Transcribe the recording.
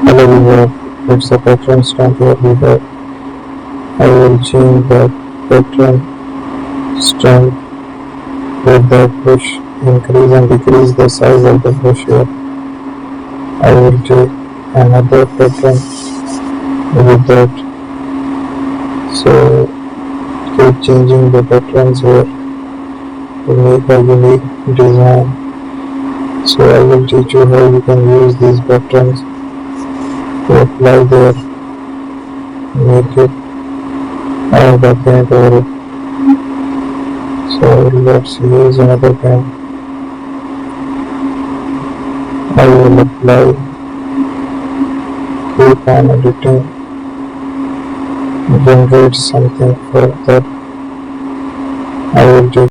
Hello viewer, it's a pattern stamp here viewer. I will change the pattern stamp with the brush, increase and decrease the size of the brush here. I will take another pattern with that. So keep changing the patterns here to make a unique design. So I will teach you how you can use these patterns to apply there, make it and the paint over it. So let's use another paint. I will apply, keep on editing, generate something further. I will take